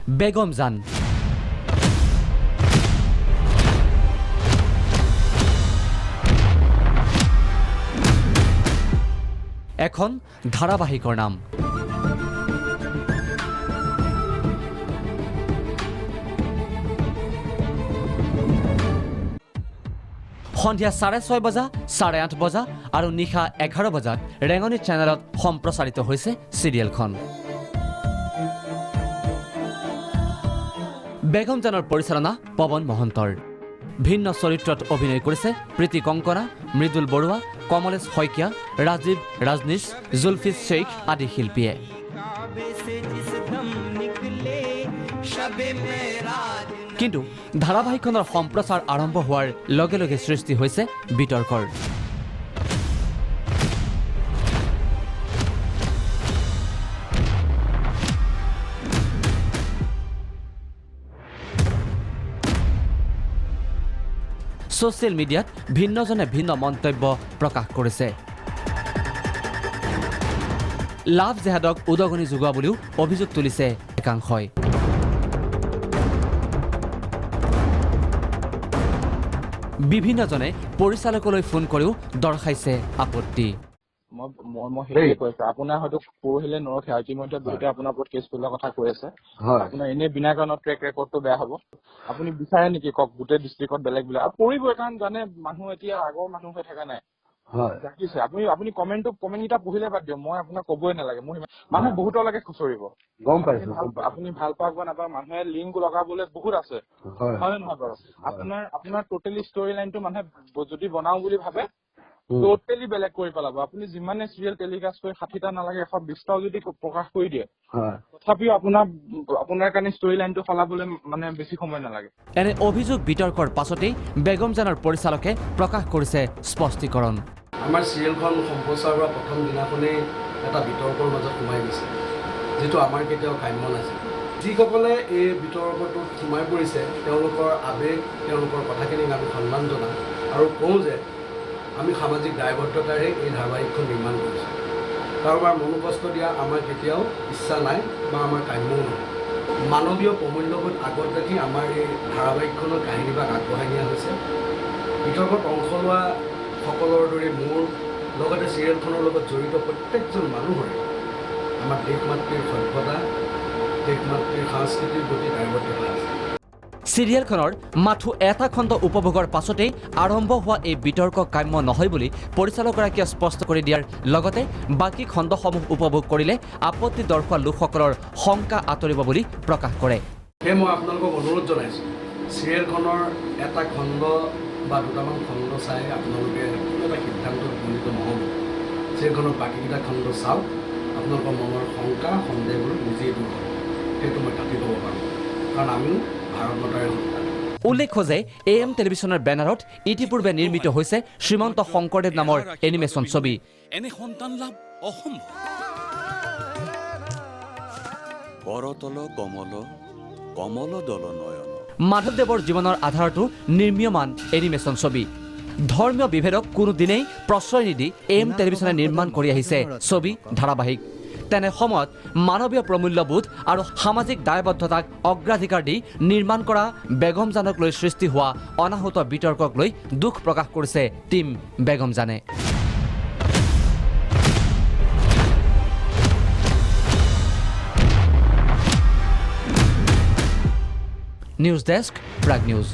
বেগম জান। এখন ধাৰাবাহিকৰ নাম। সন্ধিয়া 6:30 বজা, 8:30 বজা আৰু নিশা 11 বজাত ৰেঙনি চেনেলত সম্প্ৰচাৰিত হৈছে চিৰিয়েলখন। বেগম জানৰ পৰিচালনা পৱন মহন্তৰ। ভিন্ন চৰিত্ৰত অভিনয় কৰিছে প্ৰীতি কংকনা, মৃদুল বৰুৱা, কমলেশ শইকীয়া, ৰাজীৱ ৰাজনীশ, জুলফিজ শ্বেইখ আদি শিল্পীয়ে। কিন্তু ধাৰাবাহিকখনৰ সম্প্ৰচাৰ আৰম্ভ হোৱাৰ লগে লগে সৃষ্টি হৈছে বিতৰ্কৰ। ছ'চিয়েল মিডিয়াত ভিন্নজনে ভিন্ন মন্তব্য প্ৰকাশ কৰিছে। লাভ জেহাদক উদগনি যোগোৱা বুলিও অভিযোগ তুলিছে একাংশই। বিভিন্নজনে পৰিচালকলৈ ফোন কৰিও দৰ্শাইছে আপত্তি। মই সেইটোৱে কৈ আছো, আপোনাৰ হয়তো পৰহিলে নৰখে ইতিমধ্যে দুয়োটা আপোনাৰ ওপৰত কেছ তোলাৰ কথা কৈ আছে। আপোনাৰ এনেই বিনা কাৰণত ট্ৰেক ৰেকৰ্ডটো বেয়া হ'ব। আপুনি বিচাৰে নেকি কওক গোটেই ডিষ্ট্ৰিক্টত বেলেগ বেলেগ আৰু পৰিবই, কাৰণ জানে মানুহ এতিয়া আগৰ মানুহ হৈ থকা নাই। ৰাখিছে আপুনি কমেণ্ট কেইটা পঢ়িলে বাদ দিয়ক, মই আপোনাক ক'বই নালাগে। মোৰ মানুহ বহুতলৈকে খুচৰিব, গম পাইছো। আপুনি ভাল পাওক বা নাপাওক, মানুহে লিংক লগাবলৈ বহুত আছে, হয় নহয় বাৰু? আপোনাৰ টোটেলি ষ্টৰি লাইনটো মানুহে যদি বনাও বুলি ভাবে টোটেলি বেলেগ কৰি পেলাব। আপুনি যিমানে চিৰিয়েল টেলিকাষ্ট কৰি 60টা নালাগে 120টাও যদি প্ৰকাশ কৰি দিয়ে, তথাপিও আপোনাৰ কাৰণে ষ্টৰি লাইনটো সলাবলৈ মানে বেছি সময় নালাগে। এনে অভিযোগ বিতৰ্কৰ পাছতেই বেগম জানৰ পৰিচালকে প্ৰকাশ কৰিছে স্পষ্টীকৰণ। আমাৰ চিৰিয়েলখন সম্প্ৰচাৰ হোৱা প্ৰথম দিনাখনেই এটা বিতৰ্কৰ মাজত সোমাই গৈছে, যিটো আমাৰ কেতিয়াও কাম্য নাছিল। যিসকলে এই বিতৰ্কটোত সোমাই পৰিছে তেওঁলোকৰ আৱেগ, তেওঁলোকৰ কথাখিনিক আমি সন্মান জনাওঁ আৰু কওঁ যে আমি সামাজিক দায়বদ্ধতাৰে এই ধাৰাবাহিকখন নিৰ্মাণ কৰিছোঁ। কাৰোবাৰ মনোকষ্ট দিয়া আমাৰ কেতিয়াও ইচ্ছা নাই বা আমাৰ কাম্যও নহয়। মানৱীয় প্ৰমূল্যবোধ আগত ৰাখি আমাৰ এই ধাৰাবাহিকখনৰ কাহিনীভাগ আগবঢ়াই নিয়া হৈছে। বিতৰ্কত অংশ লোৱা সকলৰ দৰে মোৰ লগতে চিৰিয়েলখনৰ লগত জড়িত প্ৰত্যেকজন মানুহৰে আমাৰ দেশ মাতৃৰ সভ্যতা, দেশ মাতৃৰ সাংস্কৃতিৰ প্ৰতি দায়বদ্ধতা আছে। চিৰিয়েলখনৰ মাথো এটা খণ্ড উপভোগৰ পাছতেই আৰম্ভ হোৱা এই বিতৰ্ক কাম্য নহয় বুলি পৰিচালকগৰাকীয়ে স্পষ্ট কৰি দিয়াৰ লগতে বাকী খণ্ডসমূহ উপভোগ কৰিলে আপত্তি দৰ্শোৱা লোকসকলৰ শংকা আঁতৰিব বুলি প্ৰকাশ কৰে। সেয়ে মই আপোনালোকক অনুৰোধ জনাইছোঁ, চিৰিয়েলখনৰ এটা খণ্ড বা দুটামান খণ্ড চাই আপোনালোকে কোনো এটা সিদ্ধান্তত উপনীত নহ'ব। চিৰিয়েলখনৰ বাকীকেইটা খণ্ড চাওক, আপোনালোকৰ মনৰ শংকা সন্দেহবোৰ নিজেই দূৰ হ'ব। সেইটো মই তাতে ক'ব পাৰোঁ, কাৰণ আমিও ভাৰত মাতাৰে সন্তান। উল্লেখ্য যে AM টেলিভিছনৰ বেনাৰত ইতিপূৰ্বে নিৰ্মিত হৈছে শ্ৰীমন্ত শংকৰদেৱ নামৰ এনিমেশ্যন ছবি। এনে সন্তান লাভ অসম্ভৱ। কৰতল কমল কমল দল নয়ন। মাধৱদেৱৰ জীৱনৰ আধাৰতো নিৰ্মীয়মান এনিমেশ্যন ছবি। ধৰ্মীয় বিভেদক কোনোদিনেই প্ৰশ্ৰয় নিদি AM টেলিভিছনে নিৰ্মাণ কৰি আহিছে ছবি ধাৰাবাহিক। তেনে সময়ত মানৱীয় প্ৰমূল্যবোধ আৰু সামাজিক দায়বদ্ধতাক অগ্ৰাধিকাৰ দি নিৰ্মাণ কৰা বেগম জানক লৈ সৃষ্টি হোৱা অনাহুত বিতৰ্কক লৈ দুখ প্ৰকাশ কৰিছে টীম বেগম জানে। News desk, Prag news.